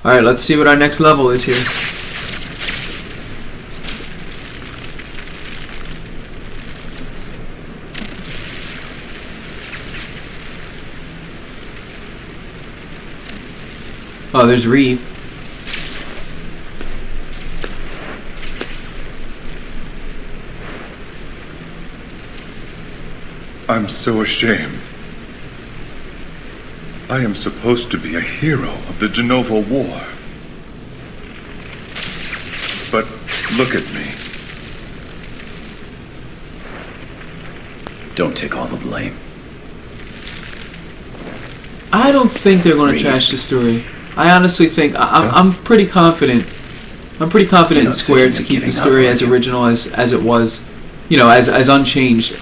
Alright, let's see what our next level is here. Oh, there's Reeve. I'm so ashamed. I am supposed to be a hero of the Genova War. But look at me. Don't take all the blame. I don't think they're going to trash the story. I honestly think I'm pretty confident. I'm pretty confident in Square to keep the story as original as it was, you know, as unchanged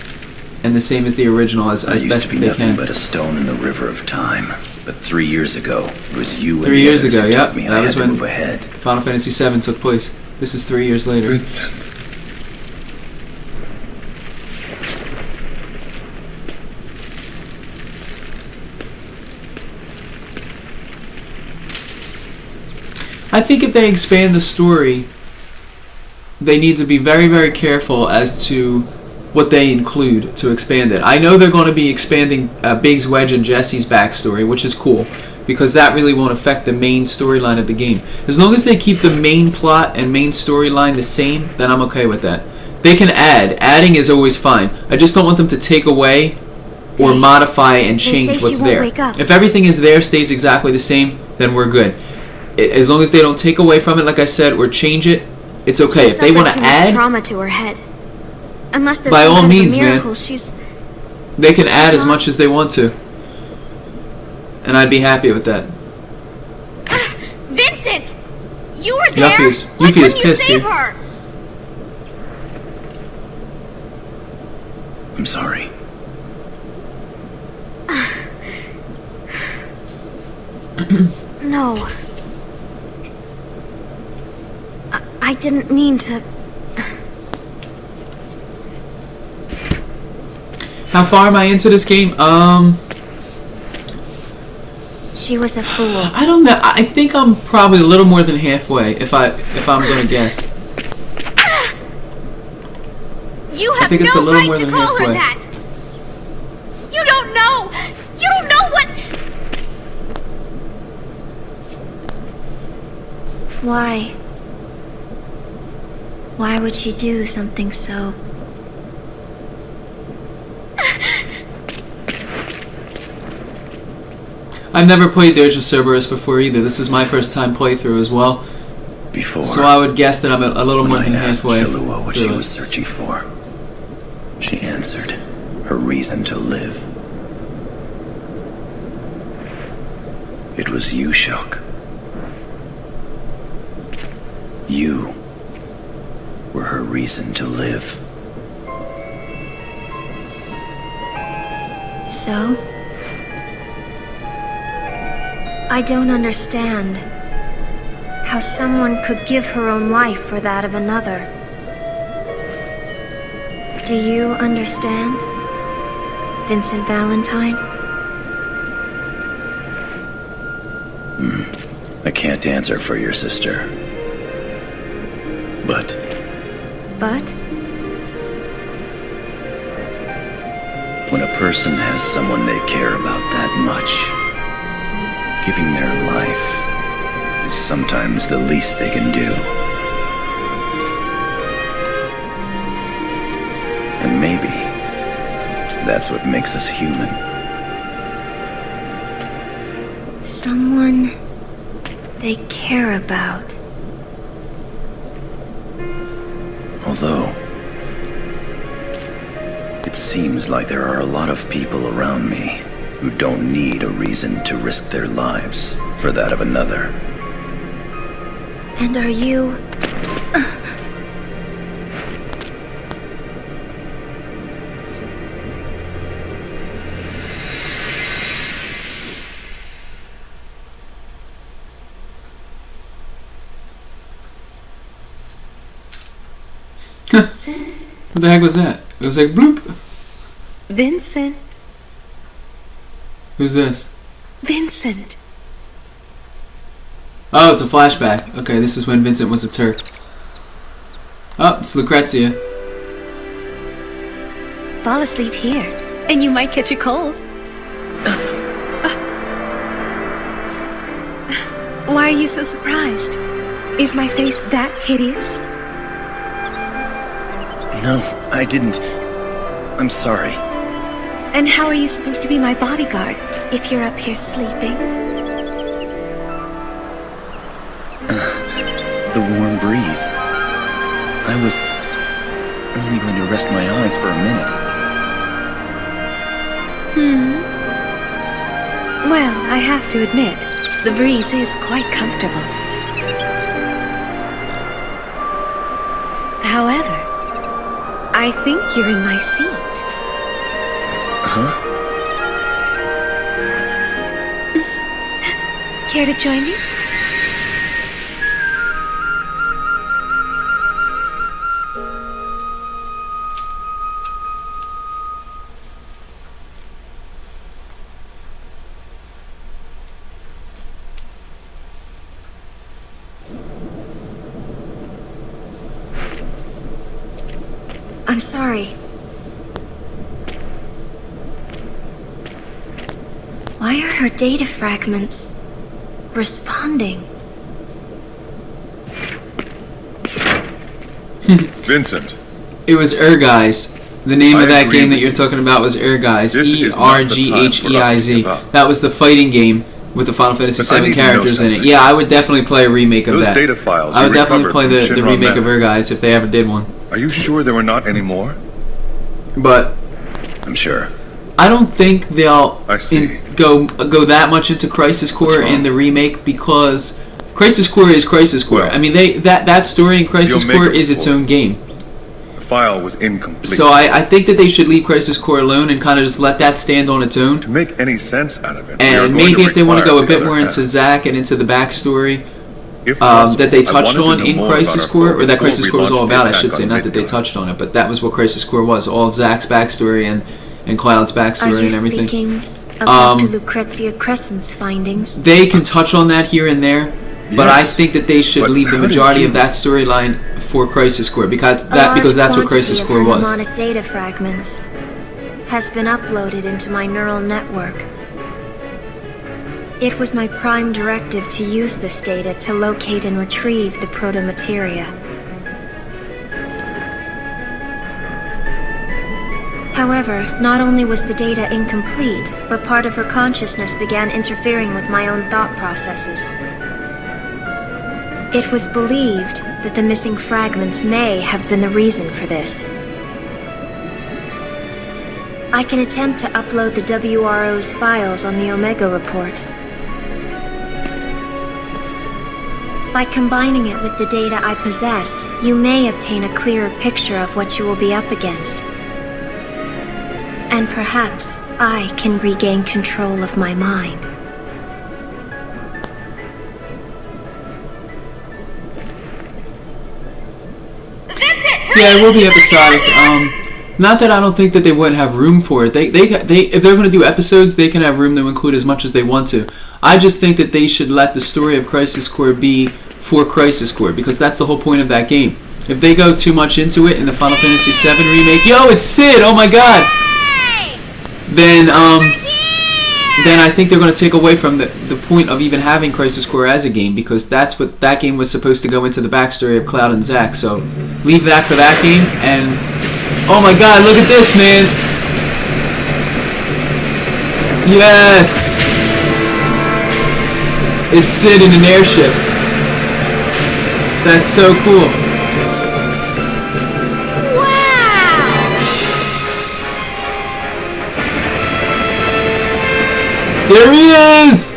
and the same as the original as best they can. Nothing but a stone in the river of time. But 3 years ago, it was you. 3 years ago, yeah, that was when ahead. Final Fantasy VII took place. This is 3 years later. Vincent. I think if they expand the story, they need to be very, very careful as to what they include to expand it. I know they're going to be expanding Biggs, Wedge, and Jesse's backstory, which is cool, because that really won't affect the main storyline of the game. As long as they keep the main plot and main storyline the same, then I'm okay with that. They can add. Adding is always fine. I just don't want them to take away or modify and change what's there. If everything is there, stays exactly the same, then we're good. As long as they don't take away from it, like I said, or change it, it's okay. If they want to add trauma to her head. Unless there's by all means, miracle, man, they can add as much as they want to, and I'd be happy with that. Vincent, you were there. Yuffie is pissed here. Her? I'm sorry. No. I didn't mean to. How far am I into this game? She was a fool. I don't know. I think I'm probably a little more than halfway. If I'm gonna guess. You have I think it's a little more than call halfway. Her that. You don't know. You don't know what. Why? Why would she do something so? I've never played Dirge of Cerberus before either. This is my first time playthrough as well. Before, so I would guess that I'm a little more than halfway. Chalua what she was searching for. She answered. Her reason to live. It was you, Shock. You were her reason to live. So? I don't understand how someone could give her own life for that of another. Do you understand, Vincent Valentine? I can't answer for your sister. But? When a person has someone they care about that much, giving their life is sometimes the least they can do. And maybe that's what makes us human. Someone they care about. Although, it seems like there are a lot of people around me who don't need a reason to risk their lives for that of another. And are you... What the heck was that? It was like bloop. Vincent. Who's this? Vincent. Oh, it's a flashback. Okay, this is when Vincent was a Turk. Oh, it's Lucrezia. Fall asleep here, and you might catch a cold. Why are you so surprised? Is my face that hideous? No, I didn't. I'm sorry. And how are you supposed to be my bodyguard if you're up here sleeping? The warm breeze. I was only going to rest my eyes for a minute. Well, I have to admit, the breeze is quite comfortable. However, I think you're in my seat. Huh? Care to join me? I'm sorry. Why are her data fragments responding? Vincent. It was Erguise. The name I of that agree game that with you're you. talking about was Erguise. This is not the time for us to Ergheiz. give up. That was the fighting game with the Final Fantasy But I VII need to know characters in it. something. Yeah, I would definitely play a remake of Those that. data files I would you definitely recovered play from the Shinra remake of Manor. Erguise if they ever did one. Are you sure there were not any more? But I'm sure. I don't think they'll I see. go that much into Crisis Core What's wrong? in the remake because Crisis Core is Crisis Core. Well, I mean, that story in Crisis you'll make Core a is its report. own game. The file was incomplete. So I think that they should leave Crisis Core alone and kind of just let that stand on its own. To make any sense out of it, we are And going maybe to if they want to go a require bit the more other into half. Zack and into the backstory If possible, that they I touched wanted to on know in more Crisis about our Core, foe or that before Crisis we Core was all launched the about, I attack should say, on not that they Midgar. touched on it, but that was what Crisis Core was, all of Zack's backstory and Cloud's Are backstory you and everything. speaking of Dr. Um, Lucrezia Crescent's findings? They can touch on that here and there, but I Yes, think that they should but leave the how did majority you- of that storyline for Crisis Core because A that's large what quantity Crisis of Core her was. mnemonic data fragments has been uploaded into my neural network. It was my prime directive to use this data to locate and retrieve the proto-materia. However, not only was the data incomplete, but part of her consciousness began interfering with my own thought processes. It was believed that the missing fragments may have been the reason for this. I can attempt to upload the WRO's files on the Omega report. By combining it with the data I possess, you may obtain a clearer picture of what you will be up against. And perhaps I can regain control of my mind. Yeah, it will be episodic. Not that I don't think that they wouldn't have room for it. They if they're going to do episodes, they can have room to include as much as they want to. I just think that they should let the story of Crisis Core be for Crisis Core because that's the whole point of that game. If they go too much into it in the Final Fantasy VII remake, yo, it's Sid! Oh my God! Then I think they're going to take away from the point of even having Crisis Core as a game because that's what that game was supposed to go into the backstory of Cloud and Zack. So leave that for that game and oh my God, look at this, man! Yes! It's Sid in an airship. That's so cool. There he is!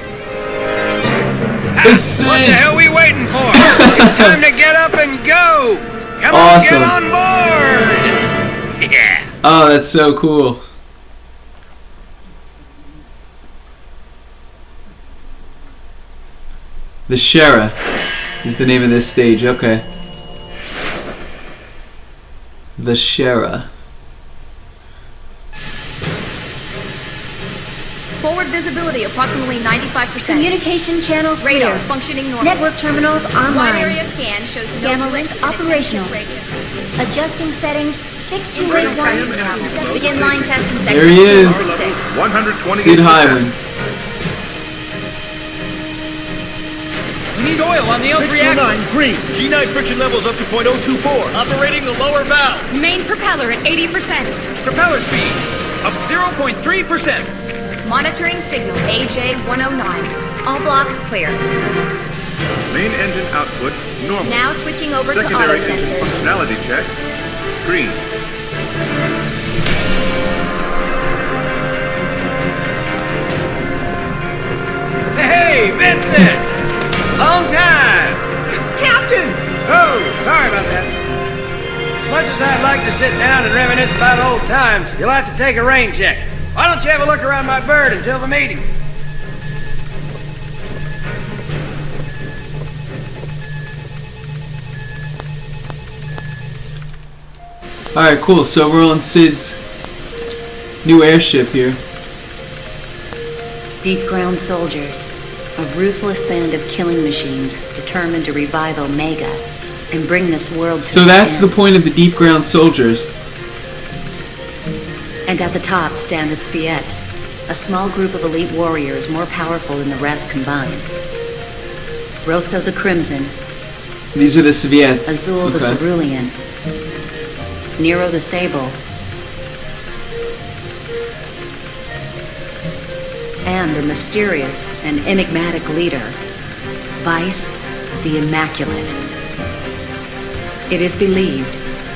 It's Sid! What the hell are we waiting for? It's time to get up and go! Come Awesome. on, get on board! Yeah. Oh, that's so cool. The Shera is the name of this stage, okay. The Shera. Forward visibility approximately 95%. Communication channels Radar clear. functioning normally. Network terminals Wide online. area scan shows no Gamma glitch link within operational. 10 radius. Adjusting settings 6281. Begin line test in There he is. 120. Sid Highwind. We need oil on the L3 axle. green. G9 friction levels up to .024. Operating the lower valve. Main propeller at 80%. Propeller speed up 0.3%. Monitoring signal AJ109. All blocks clear. Main engine output normal. Now switching over to auto Secondary engine sensors. functionality check green. Hey, Vincent! Long time! Captain! Oh, sorry about that. As much as I'd like to sit down and reminisce about old times, you'll have to take a rain check. Why don't you have a look around my bird until the meeting? Alright, cool. So we're on Sid's new airship here. Deep ground soldiers, a ruthless band of killing machines determined to revive Omega and bring this world to So an that's the end. point of the deep ground soldiers. And at the top stand its VII, a small group of elite warriors more powerful than the rest combined. Rosso the Crimson, These are the Soviets. Azul the Okay. Cerulean, Nero the Sable, and a mysterious and enigmatic leader, Vice the Immaculate. It is believed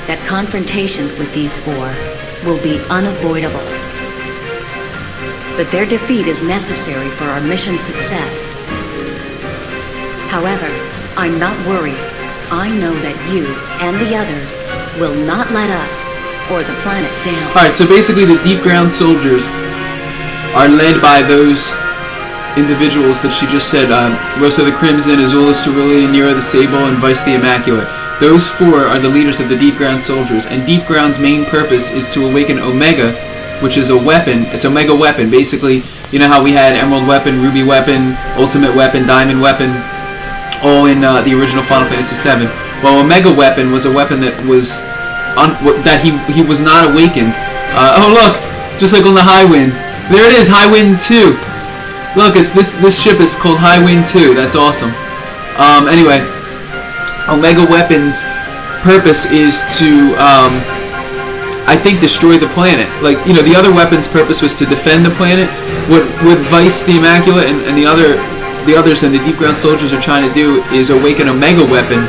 that confrontations with these four will be unavoidable. But their defeat is necessary for our mission's success. However, I'm not worried. I know that you and the others will not let us or the planet down. Alright, so basically the deep ground soldiers are led by those individuals that she just said, Rosso the Crimson, Azul the Cerulean, Nero the Sable, and Vice the Immaculate. Those four are the leaders of the Deep Ground soldiers, and Deep Ground's main purpose is to awaken Omega, which is a weapon. It's Omega weapon. Basically, you know how we had Emerald Weapon, Ruby Weapon, Ultimate Weapon, Diamond Weapon, all in the original Final Fantasy VII. Well, Omega Weapon was a weapon that was he was not awakened. Oh look, just like on the High Wind. There it is, High Wind 2. Look, it's this ship is called High Wind 2. That's awesome. Anyway, Omega Weapon's purpose is to, I think, destroy the planet. Like, you know, the other weapon's purpose was to defend the planet. What Vice the Immaculate and the others and the Deep Ground soldiers are trying to do is awaken Omega Weapon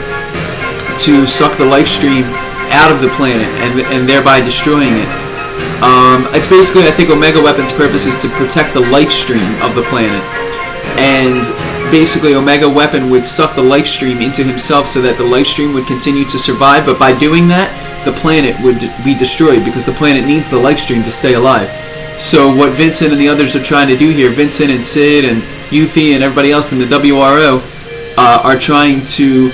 to suck the life stream out of the planet and thereby destroying it. It's basically, I think, Omega Weapon's purpose is to protect the life stream of the planet. And basically, Omega Weapon would suck the life stream into himself so that the life stream would continue to survive, but by doing that, the planet would be destroyed because the planet needs the life stream to stay alive. So what Vincent and the others are trying to do here, Vincent and Sid and Yuffie and everybody else in the WRO, are trying to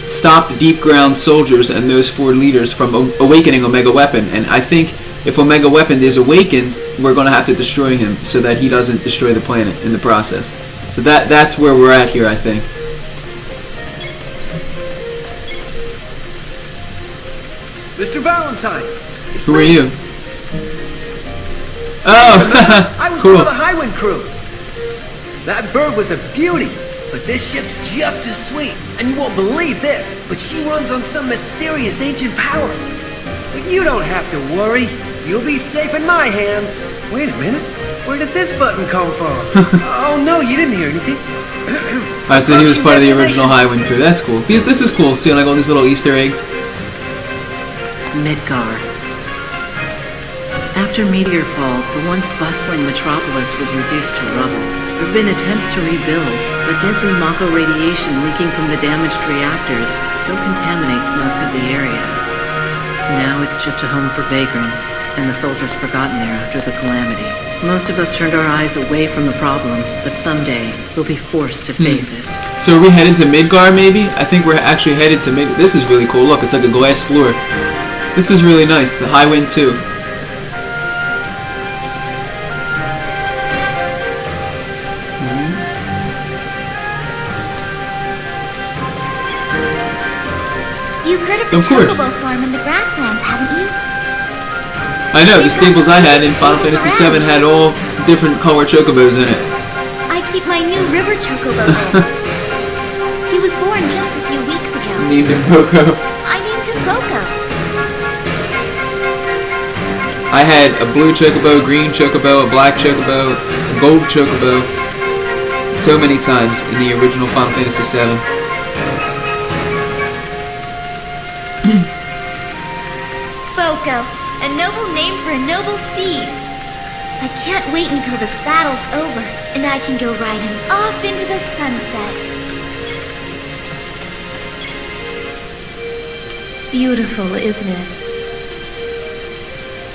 stop the Deep Ground soldiers and those four leaders from awakening Omega Weapon. And I think if Omega Weapon is awakened, we're going to have to destroy him so that he doesn't destroy the planet in the process. So that's where we're at here, I think. Mr. Valentine. Who are you? Oh, I was cool. one of the Highwind crew. That bird was a beauty, but this ship's just as sweet. And you won't believe this, but she runs on some mysterious ancient power. But you don't have to worry. You'll be safe in my hands. Wait a minute. Where did this button come from? Oh no, you didn't hear anything. Alright, so he was part of the original Highwind crew. That's cool. This is cool, seeing like all these little Easter eggs. Midgar. After Meteor Fall, the once bustling metropolis was reduced to rubble. There have been attempts to rebuild, but deadly Mako radiation leaking from the damaged reactors still contaminates most of the area. Now it's just a home for vagrants, and the soldiers forgotten there after the calamity. Most of us turned our eyes away from the problem, but someday we'll be forced to face it. So are we headed to Midgar, maybe? I think we're actually headed to Midgar. This is really cool. Look, it's like a glass floor. This is really nice. The Highwind 2. You've heard of the Of course. chocobo farm in the grasslands, haven't you? I know, the stables I had in Final Fantasy VII had all different color chocobos in it. I keep my new river chocobo there. He was born just a few weeks ago. Named him Coco. I named him Coco. I had a blue chocobo, green chocobo, a black chocobo, a gold chocobo, so many times in the original Final Fantasy VII. Foco, a noble name for a noble steed. I can't wait until this battle's over, and I can go ride him off into the sunset. Beautiful, isn't it?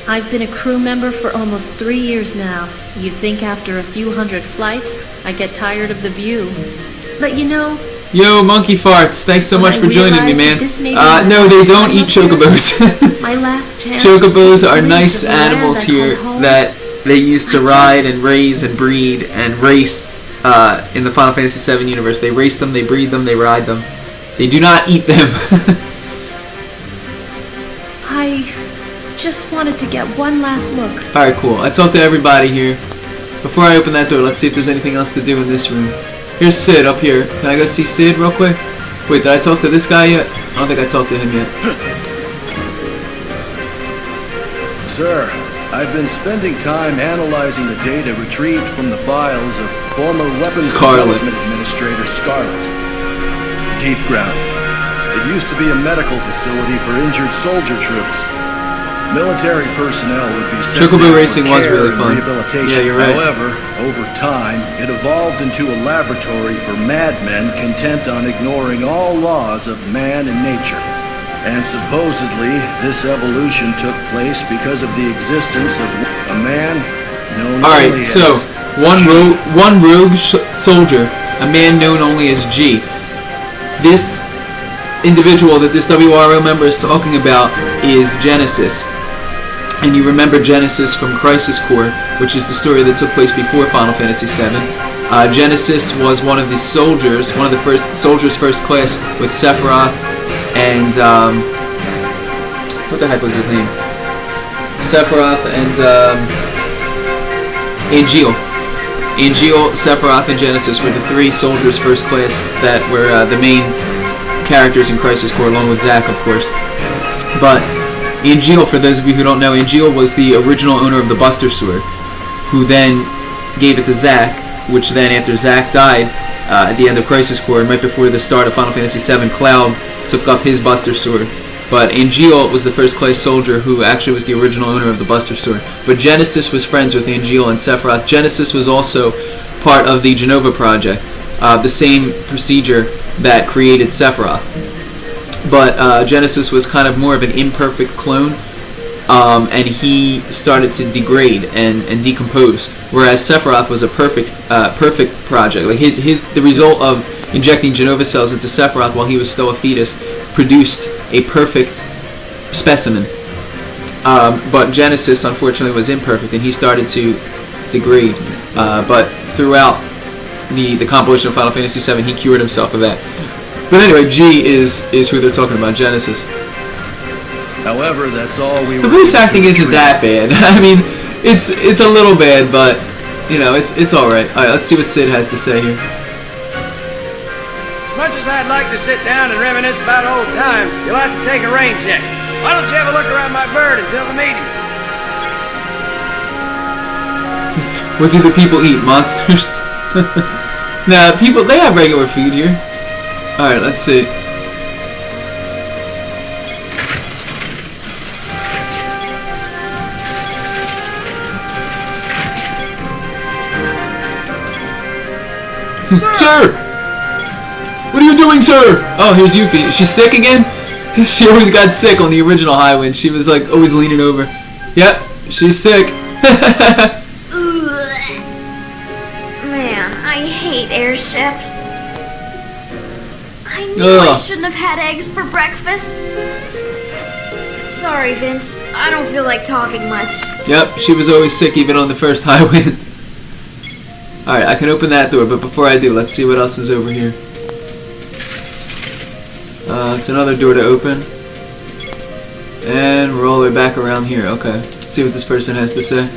I've been a crew member for almost 3 years now. You'd think after a few hundred flights, I'd get tired of the view. But you know... Yo, Monkey Farts, thanks so When much I for joining me, man. realized that this may be No, they don't eat my chocobos. My last chance. Chocobos are to nice leave the land animals I call here home. that they use to ride and raise and breed and race in the Final Fantasy VII universe. They race them, they breed them, they ride them. They do not eat them. I just wanted to get one last look. Alright, cool. I talked to everybody here. Before I open that door, let's see if there's anything else to do in this room. Here's Sid up here. Can I go see Sid real quick? Wait, did I talk to this guy yet? I don't think I talked to him yet. Sir, I've been spending time analyzing the data retrieved from the files of former Weapons Scarlet. Development Administrator Scarlet. Deep Ground. It used to be a medical facility for injured soldier troops. Military personnel would be sent Chocobo there for racing was care really and fun. rehabilitation. Yeah, you're right. However, over time, it evolved into a laboratory for madmen content on ignoring all laws of man and nature. And supposedly, this evolution took place because of the existence of a man known only Alright, as... so, one rogue soldier, a man known only as G. This individual that this WRO member is talking about is Genesis. And you remember Genesis from Crisis Core, which is the story that took place before Final Fantasy VII. Genesis was one of the soldiers, one of the first soldiers first class with Sephiroth and what the heck was his name? Sephiroth and Angeal. Angeal, Sephiroth, and Genesis were the three soldiers first class that were the main characters in Crisis Core, along with Zack, of course. But Angeal, for those of you who don't know, Angeal was the original owner of the Buster Sword, who then gave it to Zack, which then, after Zack died at the end of Crisis Core, and right before the start of Final Fantasy VII, Cloud took up his Buster Sword. But Angeal was the first class soldier who actually was the original owner of the Buster Sword. But Genesis was friends with Angeal and Sephiroth. Genesis was also part of the Genova Project, the same procedure that created Sephiroth. But Genesis was kind of more of an imperfect clone, and he started to degrade and decompose, whereas Sephiroth was a perfect project. Like the result of injecting Genova cells into Sephiroth while he was still a fetus produced a perfect specimen. But Genesis, unfortunately, was imperfect, and he started to degrade. But throughout the compilation of Final Fantasy VII, he cured himself of that. But anyway, G is who they're talking about, Genesis. However, that's all we The were voice able to acting isn't retrieve. that bad. I mean, it's a little bad, but you know, it's all right. All right, let's see what Sid has to say here. As much as I'd like to sit down and reminisce about old times, you'll have to take a rain check. Why don't you have a look around my bird until the meeting? What do the people eat? Monsters? Nah, people, they have regular food here. Alright, let's see. Sir! What are you doing, sir? Oh, here's Yuffie. Is she sick again? She always got sick on the original Highwind. She was like always leaning over. Yep, she's sick. Man, I hate airships. I knew I shouldn't have had eggs for breakfast. Sorry, Vince. I don't feel like talking much. Yep, she was always sick even on the first Highwind. Alright, I can open that door, but before I do, let's see what else is over here. It's another door to open. And we're all the way back around here. Okay. Let's see what this person has to say.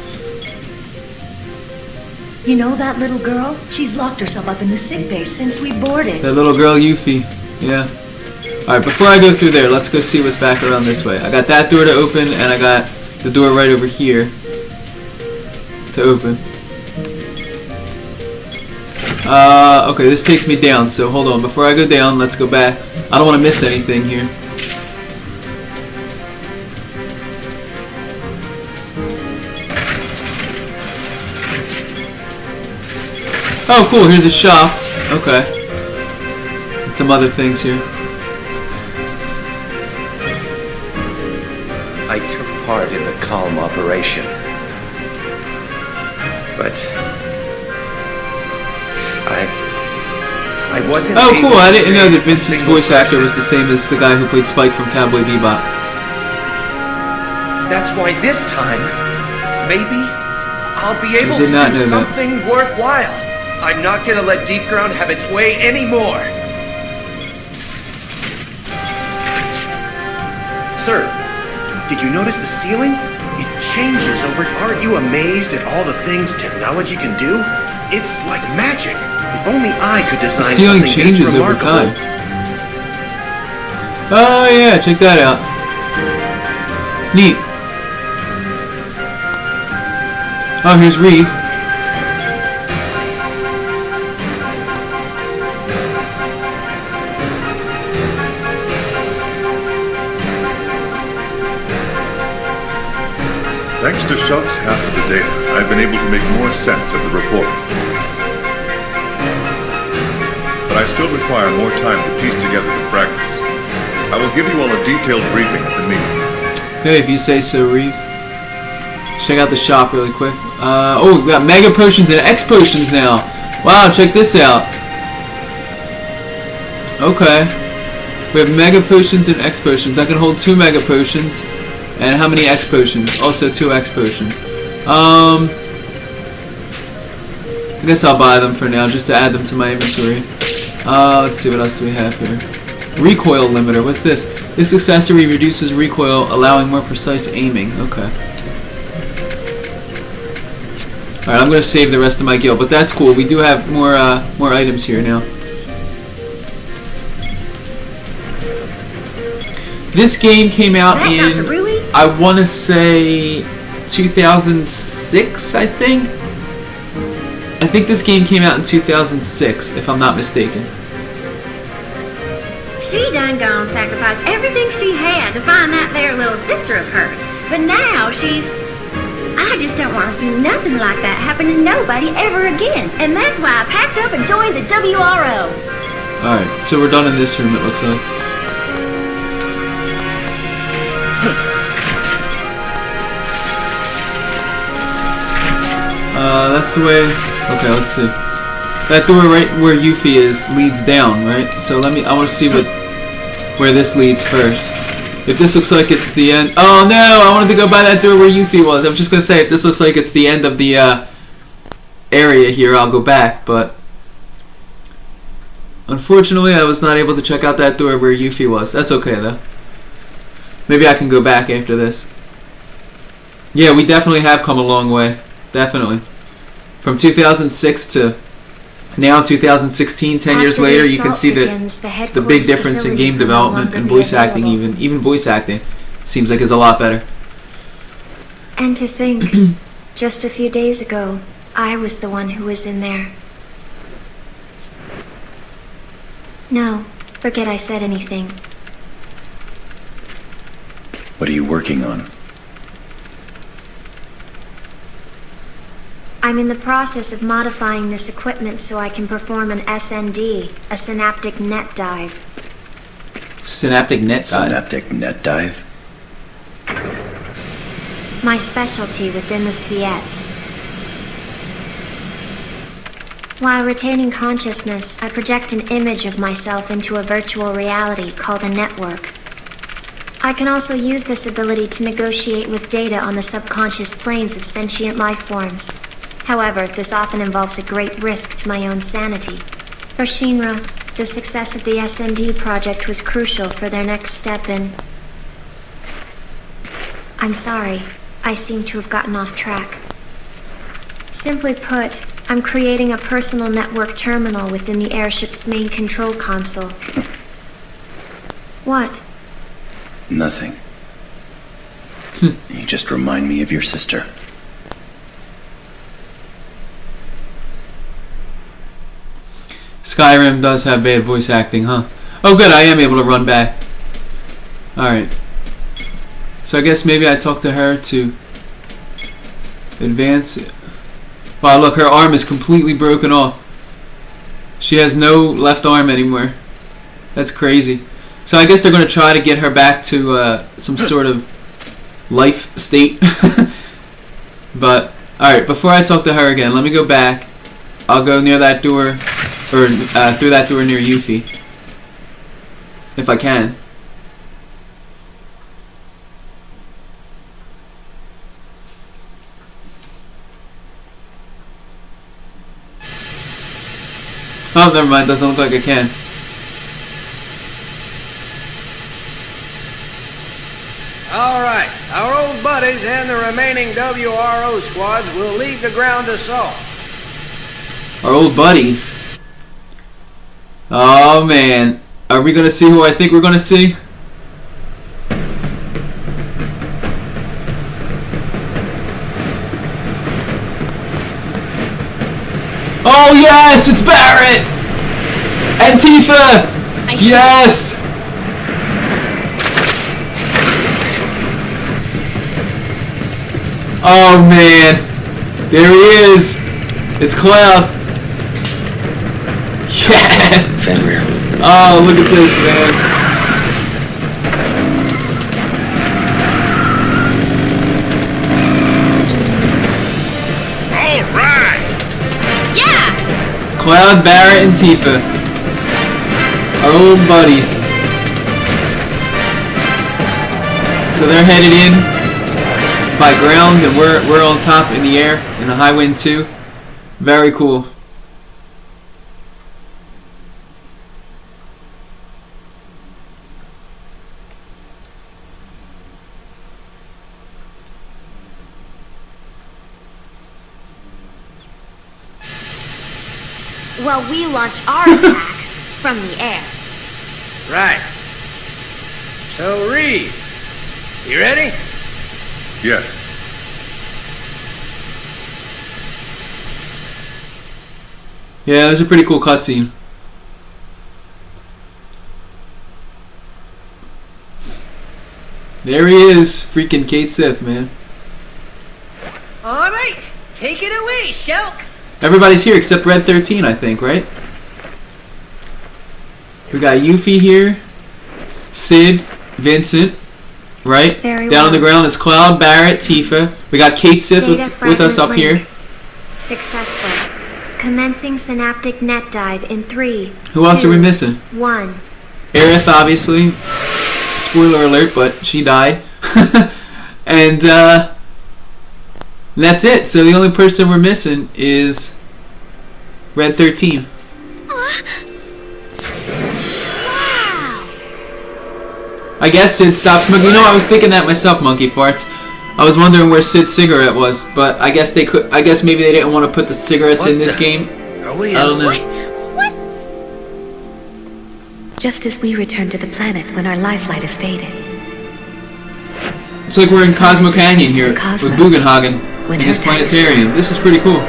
You know that little girl? She's locked herself up in the sick bay since we boarded. That little girl, Yuffie. Yeah. Alright, before I go through there, let's go see what's back around this way. I got that door to open, and I got the door right over here to open. Okay, this takes me down, so hold on. Before I go down, let's go back. I don't want to miss anything here. Oh, cool, here's a shop. Okay. And some other things here. I took part in the calm operation. But I wasn't. Oh, cool! I didn't know that Vincent's voice actor was the same as the guy who played Spike from Cowboy Bebop. That's why this time, maybe I'll be able to do something worthwhile. I'm not gonna let Deep Ground have its way anymore. Sir, did you notice the ceiling? It changes over. Aren't you amazed at all the things technology can do? It's like magic. If only I could design something. The ceiling changes over time. Oh yeah, check that out. Neat. Oh, here's Reeve. Thanks to Shulk's half of the data, I've been able to make more sense of the report. But I still require more time to piece together the fragments. I will give you all a detailed briefing at the meeting. Okay, if you say so, Reeve. Check out the shop really quick. Oh, we got Mega Potions and X Potions now. Wow, check this out. Okay. We have Mega Potions and X Potions. I can hold 2 Mega Potions. And how many X Potions? Also 2 X Potions. I guess I'll buy them for now, just to add them to my inventory. Let's see, what else do we have here? Recoil limiter, what's this? This accessory reduces recoil, allowing more precise aiming. Okay. Alright, I'm going to save the rest of my guild, but that's cool. We do have more items here now. This game came out in, I want to say, 2006, I think? I think this game came out in 2006, if I'm not mistaken. She done gone sacrificed everything she had to find that there little sister of hers. But now she's... I just don't want to see nothing like that happen to nobody ever again. And that's why I packed up and joined the WRO. Alright, so we're done in this room, it looks like. That's the way... Okay, let's see. That door right where Yuffie is leads down, right? So I want to see where this leads first. If this looks like it's the end... Oh no! I wanted to go by that door where Yuffie was. I was just going to say, if this looks like it's the end of the area here, I'll go back, but... Unfortunately, I was not able to check out that door where Yuffie was. That's okay, though. Maybe I can go back after this. Yeah, we definitely have come a long way. Definitely. From 2006 to now 2016, 10 years later, you can see that the big difference in game development and voice acting, even voice acting, seems like is a lot better. And to think, just a few days ago, I was the one who was in there. No, forget I said anything. What are you working on? I'm in the process of modifying this equipment so I can perform an SND, a synaptic net dive. Synaptic net dive? Synaptic net dive? My specialty within the VIIs. While retaining consciousness, I project an image of myself into a virtual reality called a network. I can also use this ability to negotiate with data on the subconscious planes of sentient life forms. However, this often involves a great risk to my own sanity. For Shinra, The success of the SMD project was crucial for their next step in... I'm sorry. I seem to have gotten off track. Simply put, I'm creating a personal network terminal within the airship's main control console. What? Nothing. You just remind me of your sister. Skyrim does have bad voice acting, huh? Oh good, I am able to run back. Alright. So I guess maybe I talk to her to advance it. Wow, look, her arm is completely broken off. She has no left arm anymore. That's crazy. So I guess they're going to try to get her back to some sort of life state. But, alright, before I talk to her again, let me go back. I'll go near that door, or through that door near Yuffie. If I can. Oh, never mind. Doesn't look like I can. All right. Our old buddies and the remaining WRO squads will leave the ground assault. Our old buddies? Oh, man. Are we going to see who I think we're going to see? Oh yes, it's Barrett! Antifa! Yes! Oh man, there he is! It's Cloud! Yes! Oh, look at this, man. Cloud, Barrett, and Tifa. Our old buddies. So they're headed in by ground, and we're on top in the air in the high wind too. Very cool. Well, we launch our attack from the air. Right. So, Reed, you ready? Yes. Yeah, it was a pretty cool cutscene. There he is, freaking Kate Sith, man. All right, take it away, Shulk. Everybody's here except Red 13, I think, right? We got Yuffie here, Sid, Vincent, right? Very Down on the well. ground is Cloud, Barrett, Tifa. We got Kate Sith with us up here. Successful. Commencing synaptic net dive in 3. Who else are we missing? 1. Aerith, obviously. Spoiler alert, but she died. And that's it. So the only person we're missing is Red 13. I guess Sid stopped smoking. You know, I was thinking that myself, Monkey Farts. I was wondering where Sid's cigarette was, but I guess they could. I guess maybe they didn't want to put the cigarettes in this game. I don't know. What? Just as we return to the planet when our lifelight is faded. It's like we're in Cosmo Canyon here with Bugenhagen and his planetarium. This is pretty cool.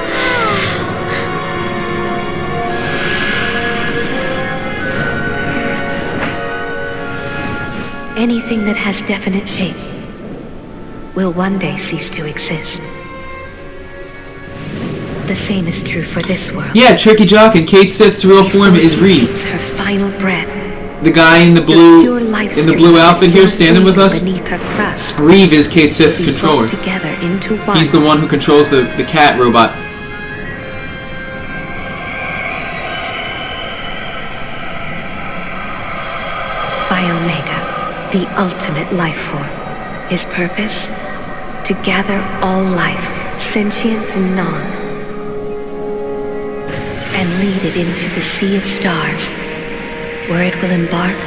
Anything that has definite shape will one day cease to exist. The same is true for this world. Yeah, Tricky Jock, and Kate Sith's real form is Reed. Her final breath. The guy in the blue outfit here standing with us. Reeve is Kate Sith's controller. He's the one who controls the cat robot. By Omega, the ultimate life form. His purpose? To gather all life, sentient and non, and lead it into the sea of stars where it will embark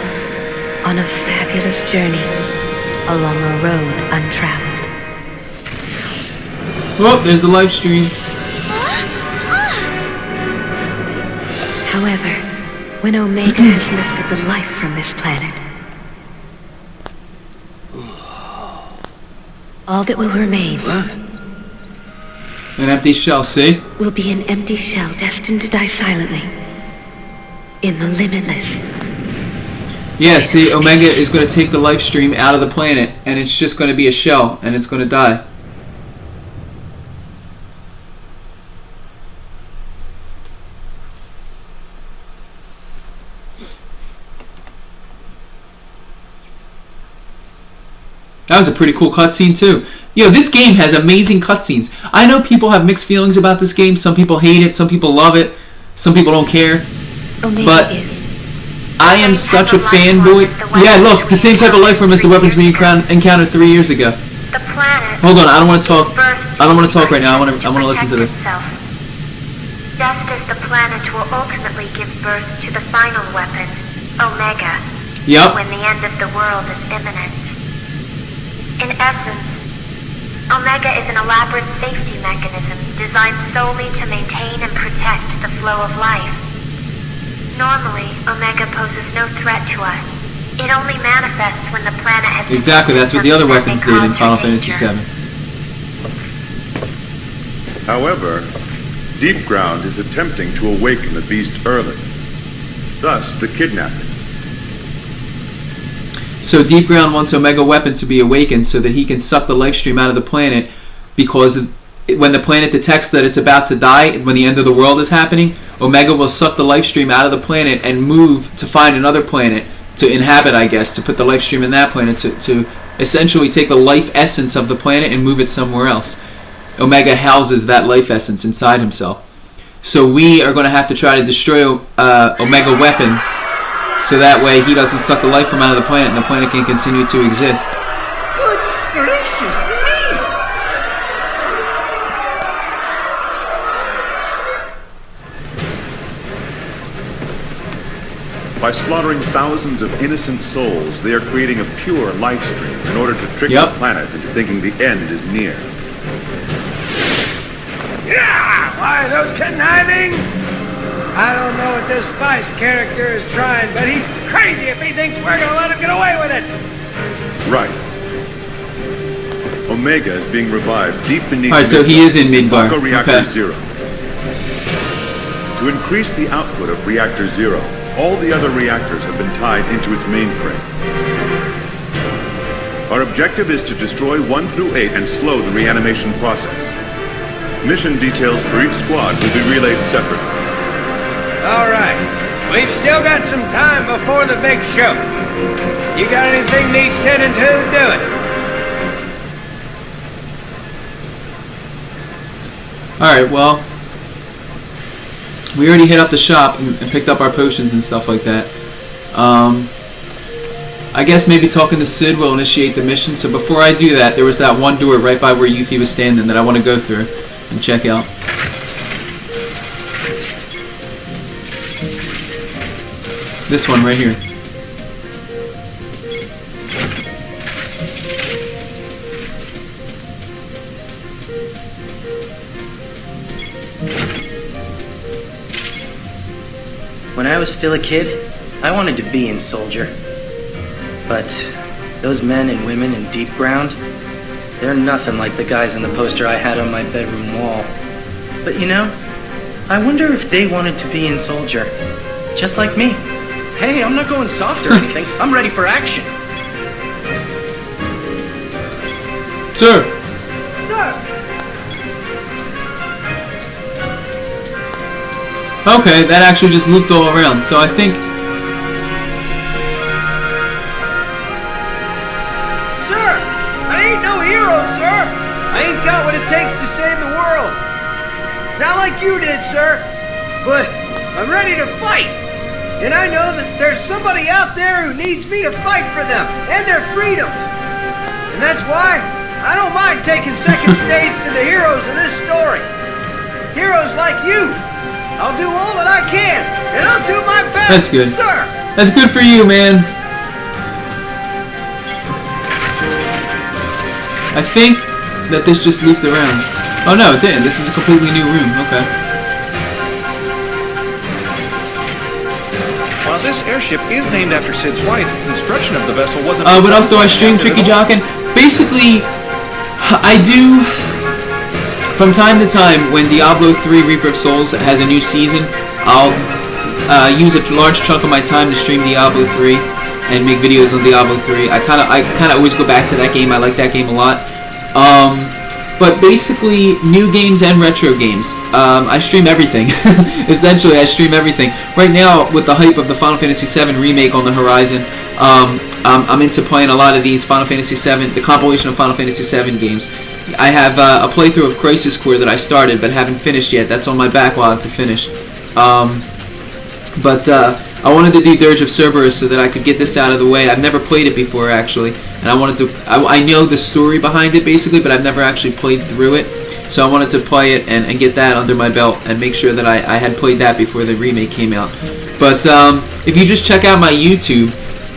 on a fabulous journey along a road untraveled. Oh, there's the live stream. However, when Omega has lifted the life from this planet, all that will remain An empty shell, see? will be an empty shell destined to die silently in the limitless. Yeah, see, Omega is going to take the life stream out of the planet, and it's just going to be a shell, and it's going to die. That was a pretty cool cutscene too. Yo, this game has amazing cutscenes. I know people have mixed feelings about this game. Some people hate it, some people love it, some people don't care. But I am such a fanboy. Yeah, look, the same type of life form as the weapons we encountered 3 years ago. Hold on, I don't want to talk. I don't want to talk right now. I want to listen to this. Just as the planet will ultimately give birth to the final weapon, Omega. Yep. When the end of the world is imminent. In essence, Omega is an elaborate safety mechanism designed solely to maintain and protect the flow of life. Normally, Omega poses no threat to us. It only manifests when the planet has... Exactly, that's what the other weapons did in Final Fantasy VII. However, Deep Ground is attempting to awaken the beast early. Thus, the kidnappings. So Deep Ground wants Omega Weapon to be awakened so that he can suck the life stream out of the planet, because when the planet detects that it's about to die, when the end of the world is happening, Omega will suck the life stream out of the planet and move to find another planet to inhabit, I guess, to put the life stream in that planet, to essentially take the life essence of the planet and move it somewhere else. Omega houses that life essence inside himself. So we are going to have to try to destroy Omega Weapon, so that way he doesn't suck the life from out of the planet and the planet can continue to exist. Good gracious me! By slaughtering thousands of innocent souls, they are creating a pure life stream in order to trick the planet into thinking the end is near. Yeah! Why, those conniving? I don't know what this Vice character is trying, but he's crazy if he thinks we're gonna let him get away with it! Right. Omega is being revived deep beneath... Alright, so he is in Midgar. Reactor Zero. To increase the output of Reactor Zero, all the other reactors have been tied into its mainframe. Our objective is to destroy 1 through 8 and slow the reanimation process. Mission details for each squad will be relayed separately. All right. We've still got some time before the big show. You got anything needs tending to, do it. Alright, well, we already hit up the shop and picked up our potions and stuff like that. I guess maybe talking to Sid will initiate the mission. So before I do that, there was that one door right by where Yuffie was standing that I want to go through and check out. This one right here. When I was still a kid, I wanted to be in Soldier. But those men and women in Deep Ground, they're nothing like the guys in the poster I had on my bedroom wall. But you know, I wonder if they wanted to be in Soldier, just like me. Hey, I'm not going soft or anything. I'm ready for action. Sir! Sir! Okay, that actually just looped all around. So I think... Sir! I ain't no hero, sir! I ain't got what it takes to save the world. Not like you did, sir. But I'm ready to fight. And I know that there's somebody out there who needs me to fight for them and their freedoms. And that's why I don't mind taking second stage to the heroes of this story. Heroes like you. I'll do all that I can, and I'll do my best, That's good. sir. That's good for you, man. I think that this just looped around. Oh no, it didn't. This is a completely new room. Okay. While this airship is named after Sid's wife, construction of the vessel wasn't... What else do I stream, Tricky Jockin? Basically, I do... From time to time, when Diablo 3 Reaper of Souls has a new season, I'll use a large chunk of my time to stream Diablo 3 and make videos on Diablo 3. I kind of always go back to that game. I like that game a lot. But basically, new games and retro games. I stream everything. Essentially, I stream everything. Right now, with the hype of the Final Fantasy VII Remake on the horizon, I'm into playing a lot of these Final Fantasy VII, the compilation of Final Fantasy VII games. I have a playthrough of Crisis Core that I started but haven't finished yet. That's on my backlog to finish. I wanted to do Dirge of Cerberus so that I could get this out of the way. I've never played it before, actually, and I wanted to. I know the story behind it basically, but I've never actually played through it. So I wanted to play it and get that under my belt and make sure that I had played that before the remake came out. But if you just check out my YouTube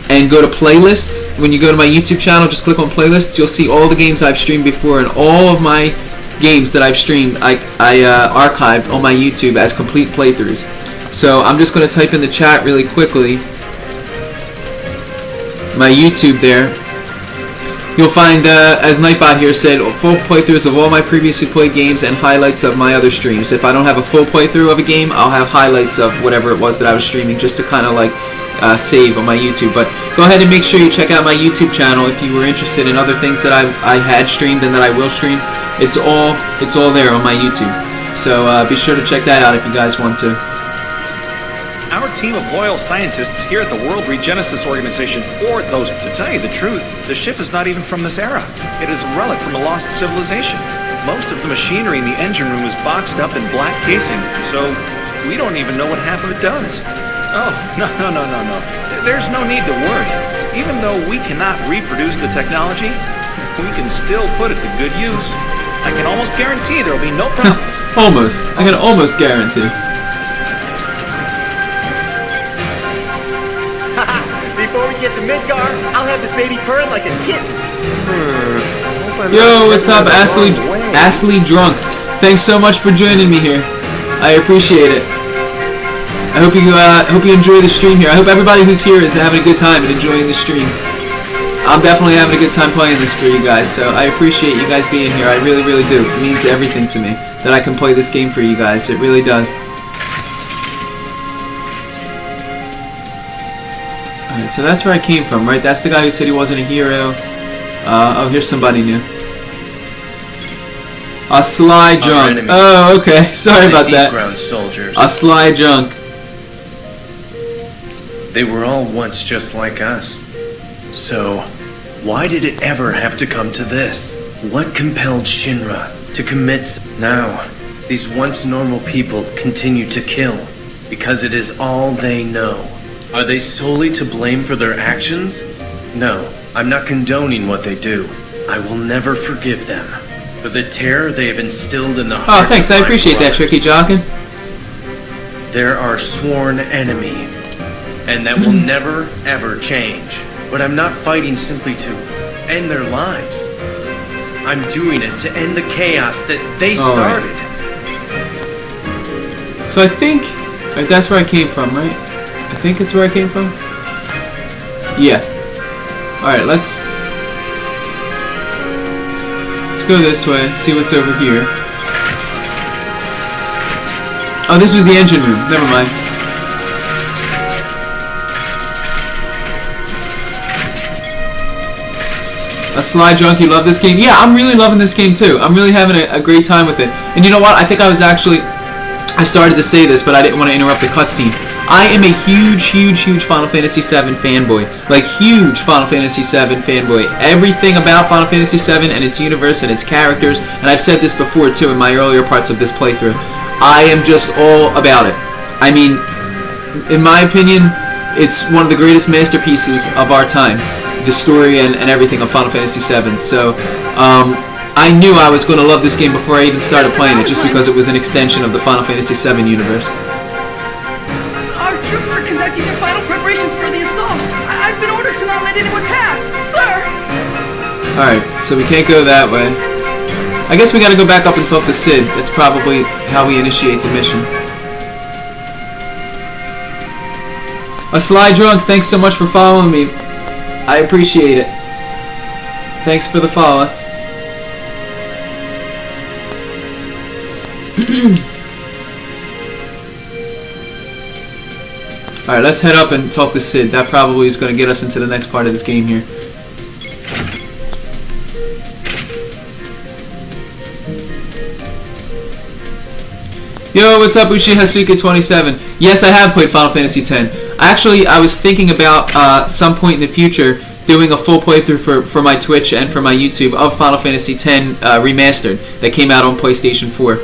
and go to playlists, when you go to my YouTube channel, just click on playlists. You'll see all the games I've streamed before, and all of my games that I've streamed, I archived on my YouTube as complete playthroughs. So I'm just going to type in the chat really quickly my YouTube there. You'll find, as Nightbot here said, full playthroughs of all my previously played games and highlights of my other streams. If I don't have a full playthrough of a game, I'll have highlights of whatever it was that I was streaming, just to kind of like save on my YouTube. But go ahead and make sure you check out my YouTube channel if you were interested in other things that I had streamed and that I will stream. It's all there on my YouTube. So be sure to check that out if you guys want to. Our team of loyal scientists here at the World Regenesis Organization, or those, to tell you the truth, the ship is not even from this era. It is a relic from a lost civilization. Most of the machinery in the engine room is boxed up in black casing, so we don't even know what half of it does. Oh, no. There's no need to worry. Even though we cannot reproduce the technology, we can still put it to good use. I can almost guarantee there will be no problems. Almost. I can almost guarantee. Before we get to Midgar, I'll have this baby purring like a kitten. Yo, what's up, Astley Drunk? Thanks so much for joining me here. I appreciate it. I hope you enjoy the stream here. I hope everybody who's here is having a good time and enjoying the stream. I'm definitely having a good time playing this for you guys, so I appreciate you guys being here. I really, really do. It means everything to me that I can play this game for you guys. It really does. Alright, so that's where I came from, right? That's the guy who said he wasn't a hero. Oh, here's somebody new. A sly drunk. Oh, okay. Sorry about that. A sly drunk. They were all once just like us. So, why did it ever have to come to this? What compelled Shinra to commit? Now, these once normal people continue to kill because it is all they know. Are they solely to blame for their actions? No, I'm not condoning what they do. I will never forgive them for the terror they have instilled in the hearts. Oh, thanks. I appreciate that, Tricky Jockin. They're our sworn enemy, and that will never, ever change. But I'm not fighting simply to end their lives. I'm doing it to end the chaos that they started. Right. So I think that's where I came from, right? I think it's where I came from. Yeah. Alright, let's go this way, see what's over here. Oh, this was the engine room. Never mind. A sly drunk, you love this game? Yeah, I'm really loving this game too. I'm really having a great time with it. And you know what? I think I started to say this, but I didn't want to interrupt the cutscene. I am a huge Final Fantasy VII fanboy. Like, huge Final Fantasy VII fanboy. Everything about Final Fantasy VII and its universe and its characters, and I've said this before too in my earlier parts of this playthrough, I am just all about it. I mean, in my opinion, it's one of the greatest masterpieces of our time. The story and everything of Final Fantasy VII. So, I knew I was going to love this game before I even started playing it, just because it was an extension of the Final Fantasy VII universe. Our troops are conducting their final preparations for the let anyone pass, sir! Alright, so we can't go that way. I guess we gotta go back up and talk to Sid. That's probably how we initiate the mission. A Sly Drunk, thanks so much for following me. I appreciate it. Thanks for the follow. Alright, let's head up and talk to Sid. That probably is going to get us into the next part of this game here. Yo, what's up, Ushi Hasuka27? Yes, I have played Final Fantasy X. Actually, I was thinking about some point in the future doing a full playthrough for my Twitch and for my YouTube of Final Fantasy X Remastered that came out on PlayStation 4.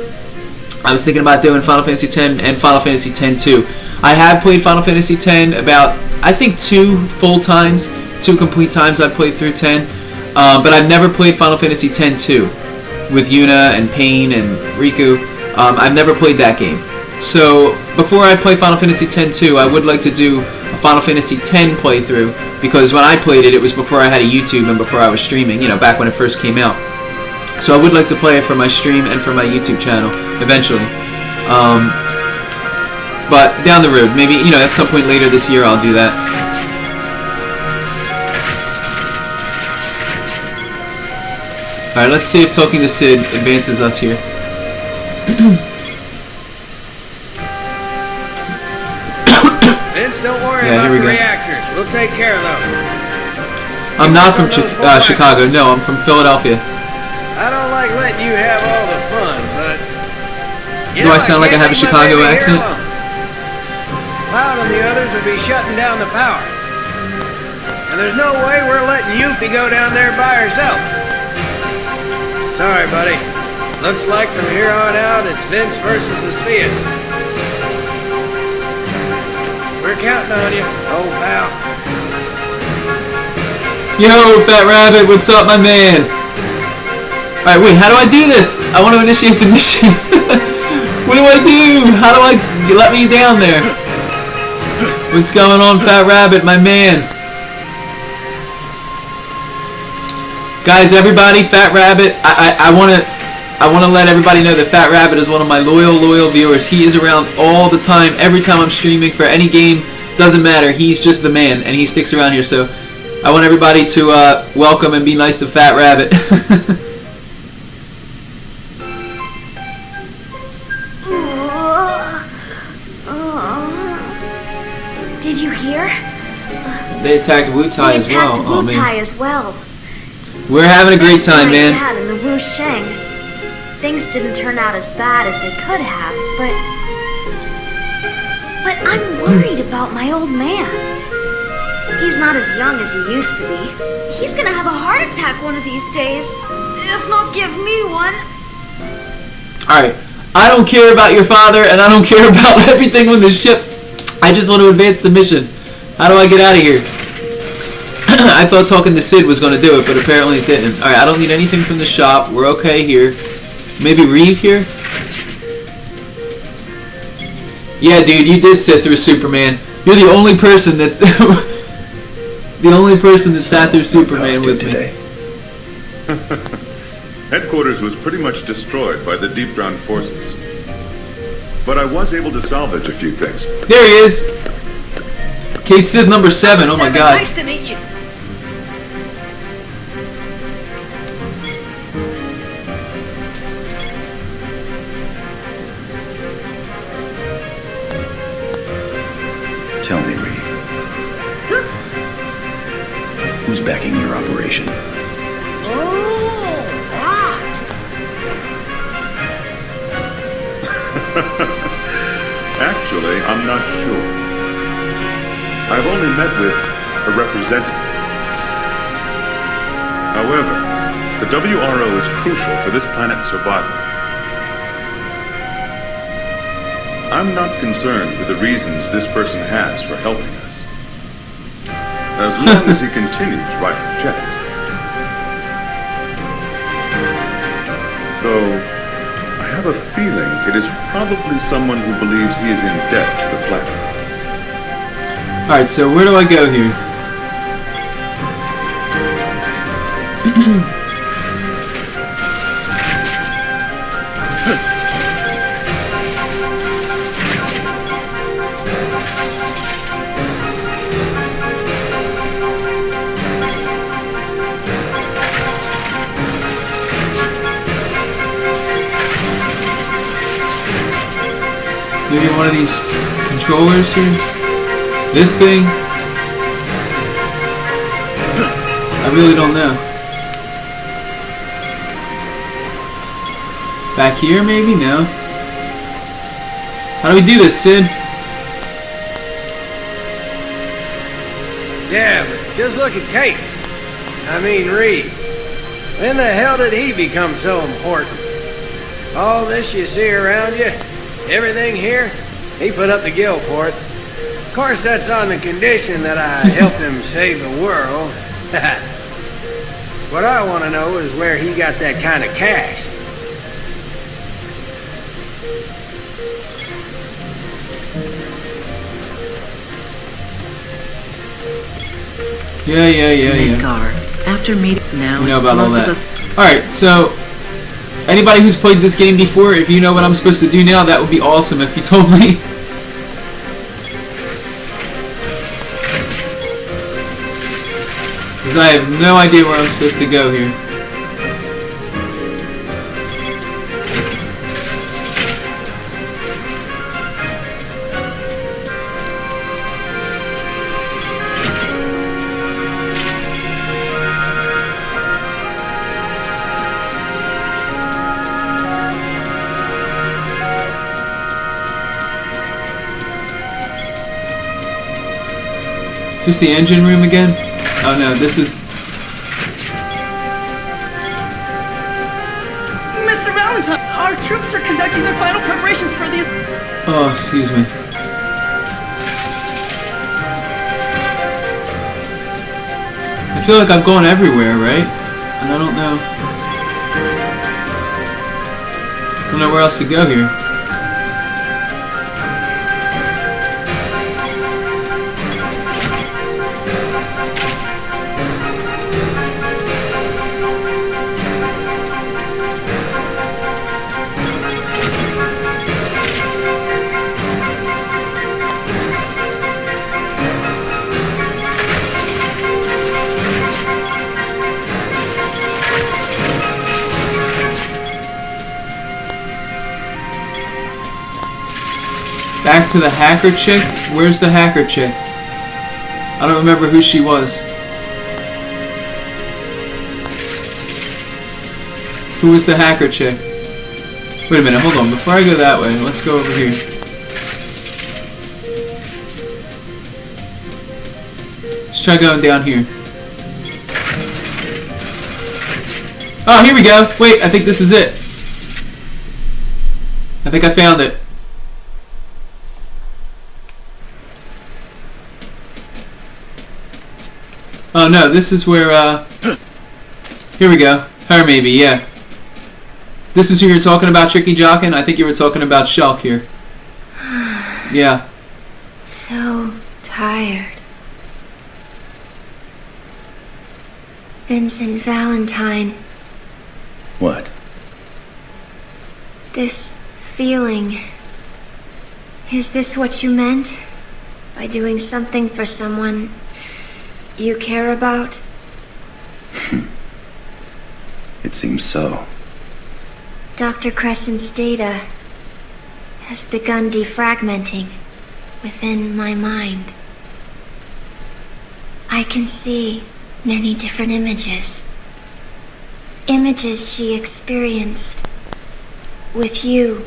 I was thinking about doing Final Fantasy X and Final Fantasy X-2. I have played Final Fantasy X about, I think, 2 full times, 2 complete times I've played through 10, but I've never played Final Fantasy X-2 with Yuna and Pain and Riku. I've never played that game. So before I play Final Fantasy X-2, I would like to do a Final Fantasy X playthrough, because when I played it, it was before I had a YouTube and before I was streaming, you know, back when it first came out. So I would like to play it for my stream and for my YouTube channel eventually. But down the road, maybe, you know, at some point later this year I'll do that. Alright, let's see if talking to Sid advances us here. Vince, don't worry Yeah, about here we the go. reactors. We'll take care of those. I'm not from Chicago. No, I'm from Philadelphia. I don't like letting you have all the fun, but... Do I sound like I have a Chicago accent? Cloud and the others will be shutting down the power. And there's no way we're letting Yuffie go down there by herself. Sorry, buddy. Looks like from here on out, it's Vince versus the Spheres. We're counting on you, old pal. Yo, Fat Rabbit, what's up, my man? Alright, wait, how do I do this? I want to initiate the mission. What do I do? How do I let me down there? What's going on, Fat Rabbit, my man? Guys, everybody, Fat Rabbit, I want to let everybody know that Fat Rabbit is one of my loyal viewers. He is around all the time, every time I'm streaming for any game. Doesn't matter, he's just the man, and he sticks around here, so I want everybody to welcome and be nice to Fat Rabbit. Did you hear? They attacked Wutai as well. Oh, man. Man. As well. We're having a great time, man. Yeah, in the Wu Sheng. Things didn't turn out as bad as they could have, but I'm worried about my old man. He's not as young as he used to be. He's gonna have a heart attack one of these days, if not give me one. Alright, I don't care about your father, and I don't care about everything on the ship. I just want to advance the mission. How do I get out of here? I thought talking to Sid was going to do it, but apparently it didn't. Alright, I don't need anything from the shop. We're okay here. Maybe Reeve here? Yeah, dude, you did sit through Superman. You're the only person that... the only person that sat through Superman with me. Headquarters was pretty much destroyed by the deep ground forces. But I was able to salvage a few things. There he is! Kate Sith number 7, oh my god. Nice to meet you. Tell me, Ree. Who's backing your operation? Actually, I'm not sure. I've only met with a representative. However, the WRO is crucial for this planet's survival. I'm not concerned with the reasons this person has for helping us, as long as he continues writing checks. Though, I have a feeling it is probably someone who believes he is in debt to the planet. Alright, so where do I go here? Maybe one of these controllers here? This thing? I really don't know. Back here maybe? No. How do we do this, Sid? Yeah, but just look at Kate. I mean Reed. When the hell did he become so important? All this you see around you, everything here, he put up the gill for it. Of course, that's on the condition that I helped him save the world. What I want to know is where he got that kind of cash. Yeah. Midgar. After meeting now, You know about all most that. of us Alright, so anybody who's played this game before, if you know what I'm supposed to do now, that would be awesome if you told me. Because I have no idea where I'm supposed to go here. Is this the engine room again? Oh no, this is... Mr. Valentine, our troops are conducting their final preparations for the... Oh, excuse me. I feel like I've gone everywhere, right? And I don't know... I don't know where else to go here. Back to the hacker chick? Where's the hacker chick? I don't remember who she was. Who was the hacker chick? Wait a minute, hold on. Before I go that way, let's go over here. Let's try going down here. Oh, here we go! Wait, I think this is it. I think I found it. Oh no, this is where, here we go. Her maybe, yeah. This is who you're talking about, Tricky Jockin'? I think you were talking about Shulk here. Yeah. So tired. Vincent Valentine, What? this feeling. Is this what you meant? By doing something for someone you care about? It seems so. Dr. Crescent's data has begun defragmenting within my mind. I can see many different images. Images she experienced with you.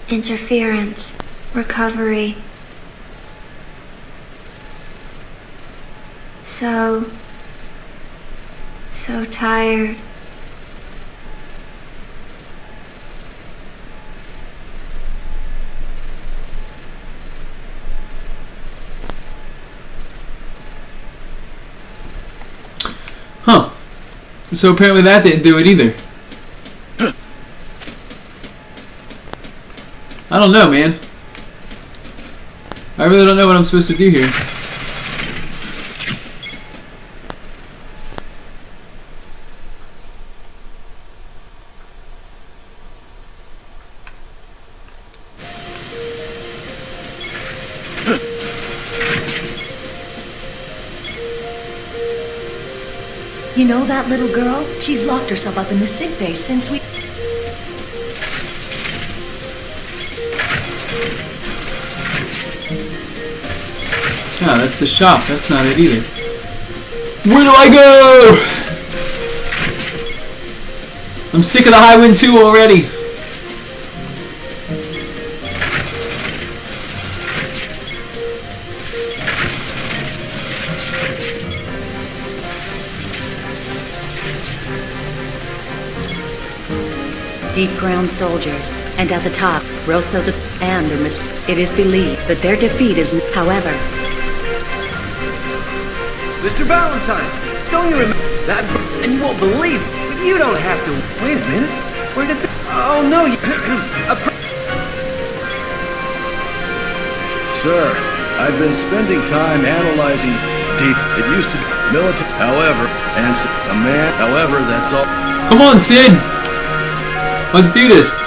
Interference, recovery. So tired. Huh. So apparently that didn't do it either. I don't know, man. I really don't know what I'm supposed to do here. You know that little girl? She's locked herself up in the sick bay since we... Oh, that's the shop. That's not it either. Where do I go? I'm sick of the High Wind 2 already. Deep ground soldiers, and at the top, Rosso and their it is believed that their defeat is, however... Mr. Valentine, don't you remember that? And you won't believe it, but you don't have to... Wait a minute. Where did the... Oh, no, you... Sir, I've been spending time analyzing deep. It used to be military, however, and a man, however, that's all. Come on, Sid! Let's do this.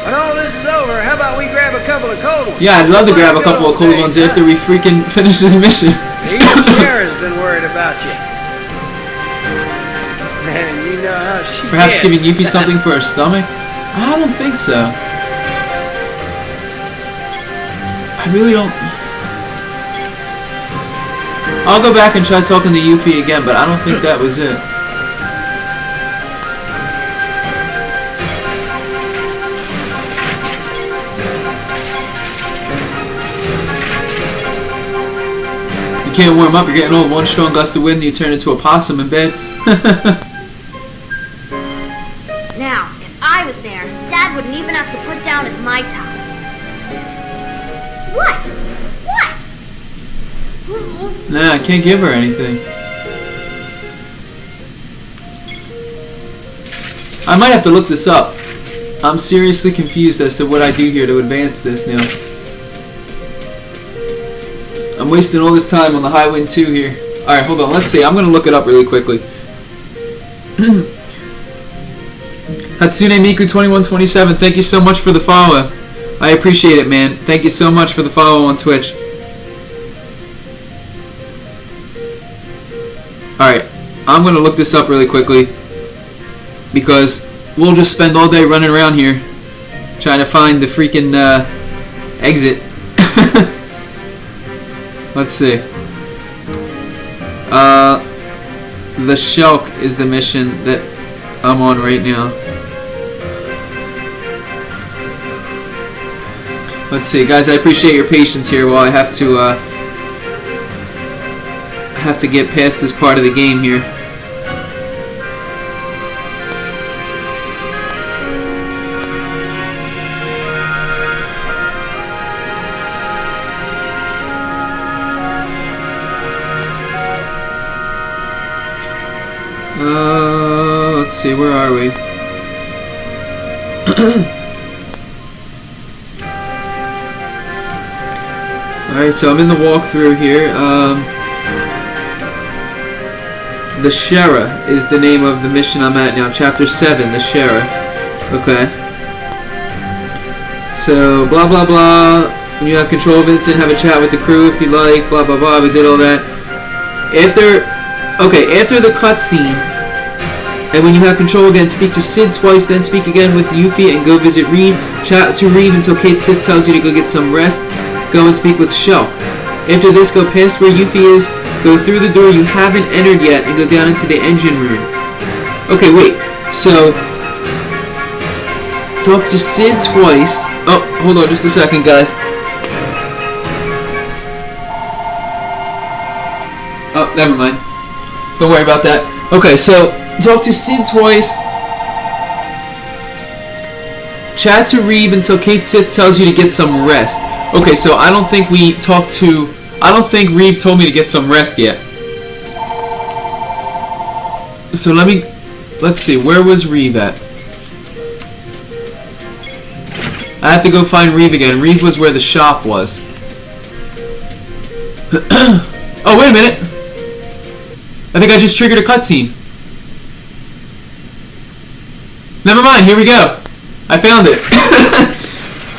When all this is over, how about we grab a couple of cold ones? Yeah, I'd love to grab a couple of cold ones after we freaking finish this mission. Even Shera's been worried about you. Man, you know how she Perhaps is. giving Yuffie something for her stomach? I don't think so. I really don't... I'll go back and try talking to Yuffie again, but I don't think that was it. You can't warm up, you're getting old. One strong gust of wind and you turn into a possum in bed. Now, if I was there, Dad wouldn't even have to put down his Mai Tai. What? What? Nah, I can't give her anything. I might have to look this up. I'm seriously confused as to what I do here to advance this now. I'm wasting all this time on the High Wind 2 here. Alright, hold on. Let's see. I'm going to look it up really quickly. Hatsune Miku 2127, thank you so much for the follow. I appreciate it, man. Thank you so much for the follow on Twitch. Alright, I'm going to look this up really quickly because we'll just spend all day running around here trying to find the freaking exit. Let's see. The Shulk is the mission that I'm on right now. Let's see, guys. I appreciate your patience here while I have to get past this part of the game here. Let's see, where are we? Alright, so I'm in the walkthrough here. The Shera is the name of the mission I'm at now. Chapter 7, the Shera. Okay. So, blah blah blah. When you have control of Vincent, have a chat with the crew if you like. Blah blah blah. We did all that. After the cutscene, and when you have control again, speak to Sid twice, then speak again with Yuffie and go visit Reeve. Chat to Reeve until Kate Sid tells you to go get some rest. Go and speak with Shulk. After this, go past where Yuffie is, go through the door you haven't entered yet, and go down into the engine room. Okay, wait. So, talk to Sid twice. Oh, hold on just a second, guys. Oh, never mind. Don't worry about that. Okay, so talk to Sid twice. Chat to Reeve until Kate Sith tells you to get some rest. Okay, so I don't think Reeve told me to get some rest yet. So let's see, where was Reeve at? I have to go find Reeve again. Reeve was where the shop was. Oh, wait a minute. I think I just triggered a cutscene. Never mind, here we go. I found it.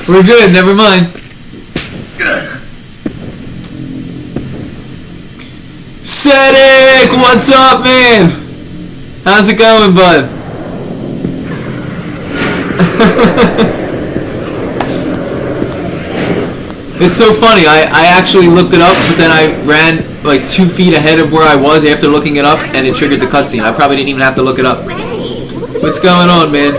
We're good, never mind. Cedric, what's up, man? How's it going, bud? It's so funny. I actually looked it up, but then I ran like 2 feet ahead of where I was after looking it up, and it triggered the cutscene. I probably didn't even have to look it up. What's going on, man?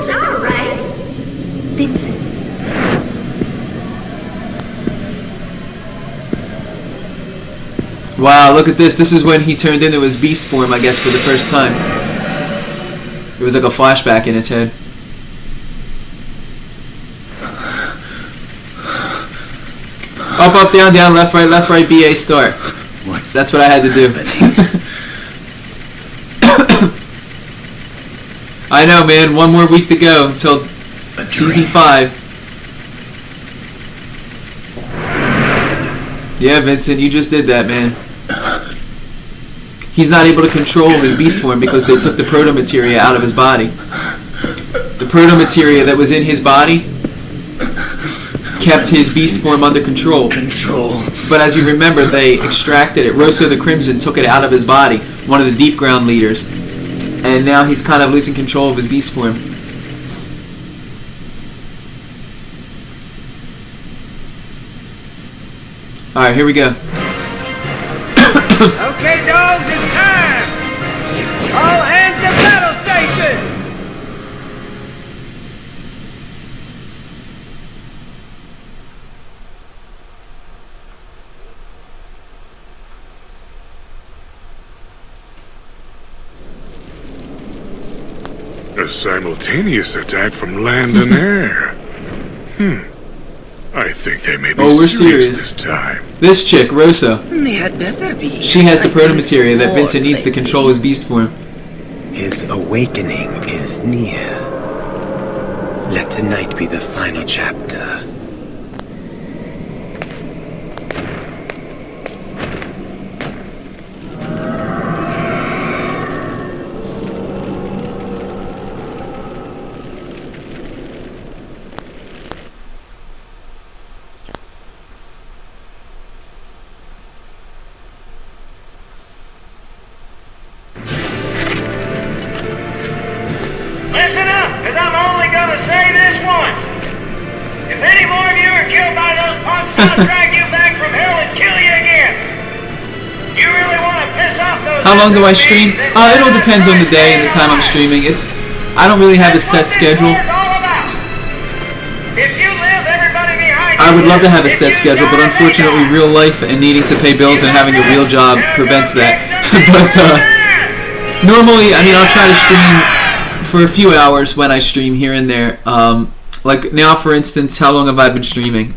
Wow, look at this. This is when he turned into his beast form, I guess, for the first time. It was like a flashback in his head. Up, down, down, left, right, BA, start. That's what I had to do. I know, man. 1 more week to go until Season 5. Yeah, Vincent, you just did that, man. He's not able to control his beast form because they took the proto-materia out of his body. The proto-materia that was in his body kept his beast form under control. But as you remember, they extracted it. Rosso the Crimson took it out of his body, one of the deep ground leaders. And now he's kind of losing control of his beast form. Alright, here we go. Okay, dogs, it's time! All hands to battle stations! A simultaneous attack from land and air. I think they may be we're serious serious this time. This chick, Rosa, They had better be. she has the proto-materia that Vincent needs to control his beast form. His awakening is near. Let tonight be the final chapter. Listen up, because I'm only going to say this once. If any more of you are killed by those punks, I'll drag you back from hell and kill you again. You really want to piss off those... How long do I stream? It all depends on the day and the time I'm streaming. I don't really have a set schedule. I would love to have a set schedule, but unfortunately real life and needing to pay bills and having a real job prevents that. But normally, I mean, I'll try to stream for a few hours when I stream here and there. Like now, for instance, how long have I been streaming?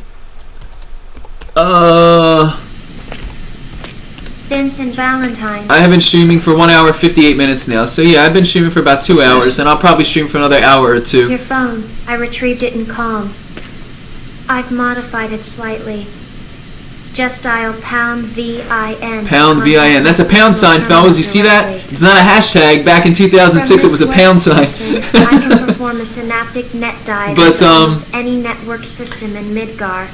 Vincent Valentine. I have been streaming for 1 hour 58 minutes now. So yeah, I've been streaming for about 2 hours, and I'll probably stream for another hour or 2. Your phone. I retrieved it in Calm. I've modified it slightly. Just dial pound VIN. Pound VIN. That's a pound sign, fellas. You see that? It's not a hashtag. Back in 2006, it was a pound sign. I can perform a synaptic net dive but against any network system in Midgar.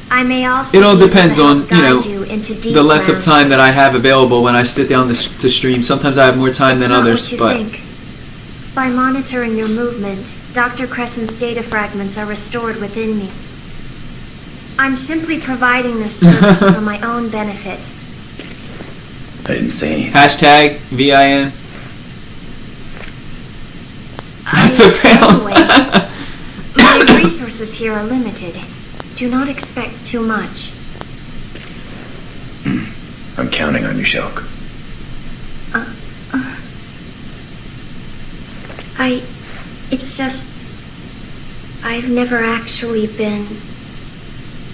I may also it all depends on, the length of time that I have available when I sit down to stream. Sometimes I have more time than others, but think. By monitoring your movement, Dr. Crescent's data fragments are restored within me. I'm simply providing this service for my own benefit. I didn't say anything. Hashtag VIN. That's a pound. My resources here are limited. Do not expect too much. I'm counting on you, Shulk. It's just... I've never actually been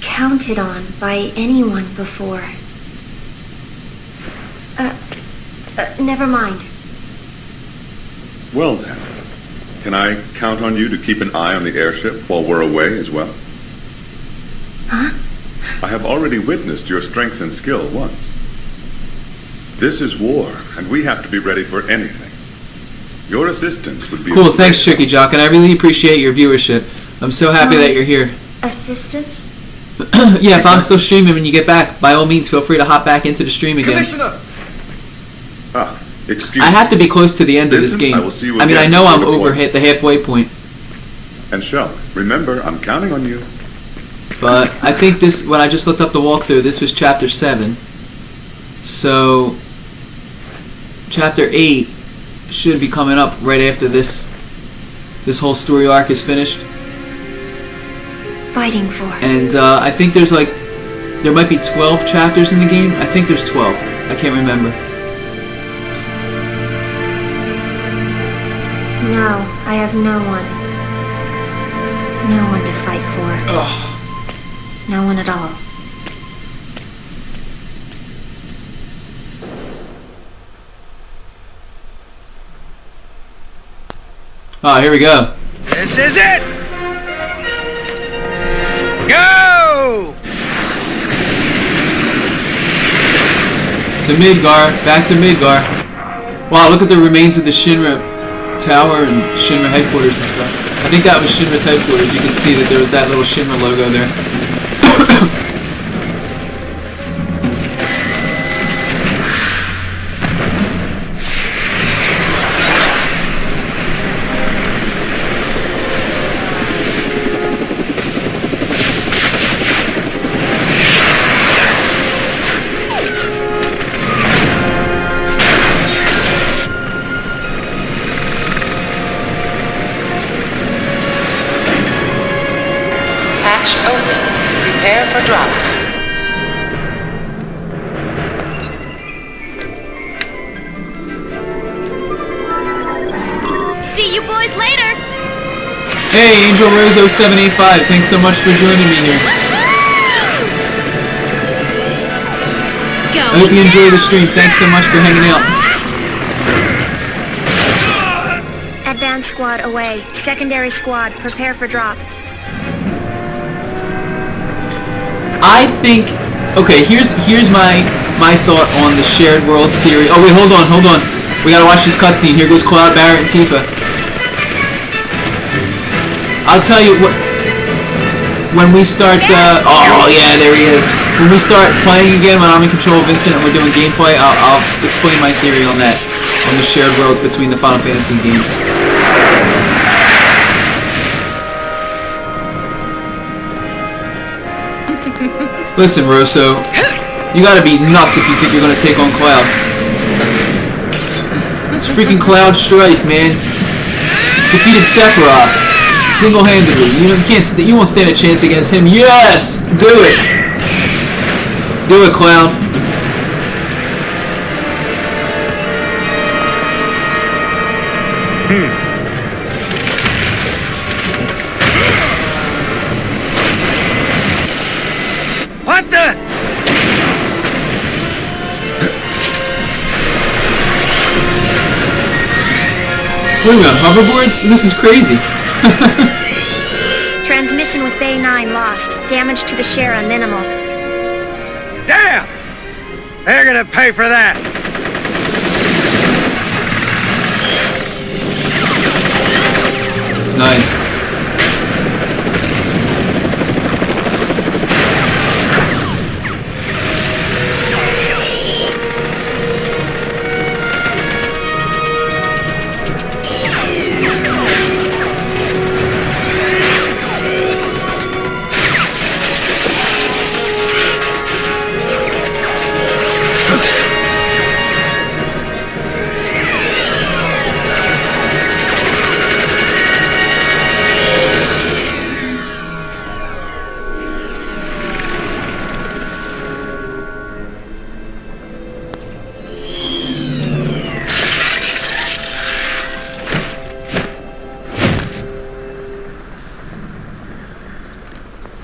counted on by anyone before. Never mind. Well then, can I count on you to keep an eye on the airship while we're away as well? Huh? I have already witnessed your strength and skill once. This is war, and we have to be ready for anything. Your assistance would be... Cool, thanks, Tricky Jock, and I really appreciate your viewership. I'm so happy that you're here. Assistance? Yeah, if I'm still streaming when you get back, by all means, feel free to hop back into the stream again. Commissioner, Excuse I have to be close to the end of this Vincent, game. I will see you I mean, I again know before I'm the over point. hit the halfway point, And Shell, remember, I'm counting on you. but I think this, when I just looked up the walkthrough, this was chapter 7. So, chapter 8 should be coming up right after this whole story arc is finished. Fighting for. And I think there's like, there might be 12 chapters in the game. I think there's 12. I can't remember. No, I have no one. No one to fight for. Ugh. No one at all. Oh, here we go. This is it! Go! To Midgar. Back to Midgar. Wow, look at the remains of the Shinra Tower and Shinra headquarters and stuff. I think that was Shinra's headquarters. You can see that there was that little Shinra logo there. Hatch open. Prepare for drop. See you boys later. Hey, Angel Rose 0785. Thanks so much for joining me here. I hope you enjoy the stream. Thanks so much for hanging out. Advance squad away. Secondary squad, prepare for drop. I think, okay, here's my thought on the shared worlds theory. Oh wait, hold on. We gotta watch this cutscene. Here goes Cloud, Barrett, and Tifa. I'll tell you what. When we start, oh yeah, there he is. When we start playing again, when I'm in control of Vincent and we're doing gameplay, I'll explain my theory on that, on the shared worlds between the Final Fantasy games. Listen, Rosso, you gotta be nuts if you think you're gonna take on Cloud. It's freaking Cloud Strife, man. Defeated Sephiroth single-handedly. You won't stand a chance against him. Yes, do it. Do it, Cloud. What the? What are we on, hoverboards? This is crazy. Transmission with Bay 9 lost. Damage to the Shera minimal. Damn! They're gonna pay for that. Nice.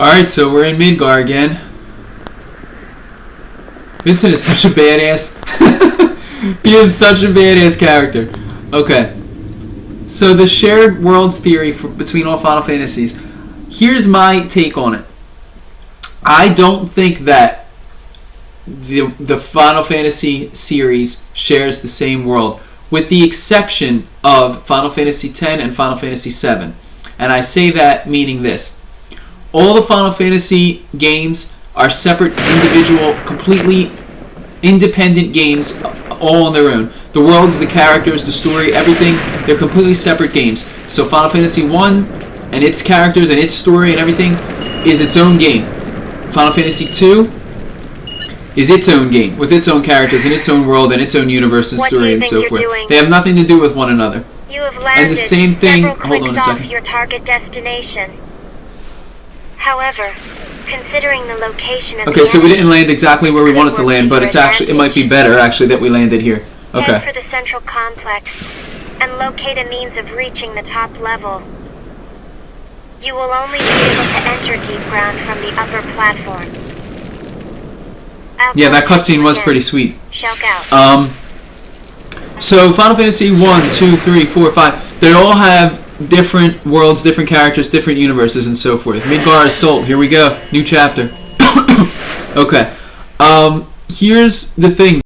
Alright, so we're in Midgar again. Vincent is such a badass. He is such a badass character. Okay. So the shared worlds theory between all Final Fantasies. Here's my take on it. I don't think that the Final Fantasy series shares the same world, with the exception of Final Fantasy X and Final Fantasy VII. And I say that meaning this. All the Final Fantasy games are separate, individual, completely independent games all on their own. The worlds, the characters, the story, everything, they're completely separate games. So Final Fantasy 1 and its characters and its story and everything is its own game. Final Fantasy 2 is its own game with its own characters and its own world and its own universe and story and so forth. They have nothing to do with one another. You have landed and the same thing. Hold on a second. Your target destination. However, considering the location of okay, so we didn't land exactly where we wanted to land, but it's actually it might be better actually that we landed here. Okay. Head for the central complex and locate a means of reaching the top level. You will only be able to enter deep ground from the upper platform. Yeah, that cutscene was pretty sweet. Shell out. So Final Fantasy 1, 2, 3, 4, 5, they all have different worlds, different characters, different universes, and so forth. Midgar Assault, here we go, new chapter. Okay, here's the thing.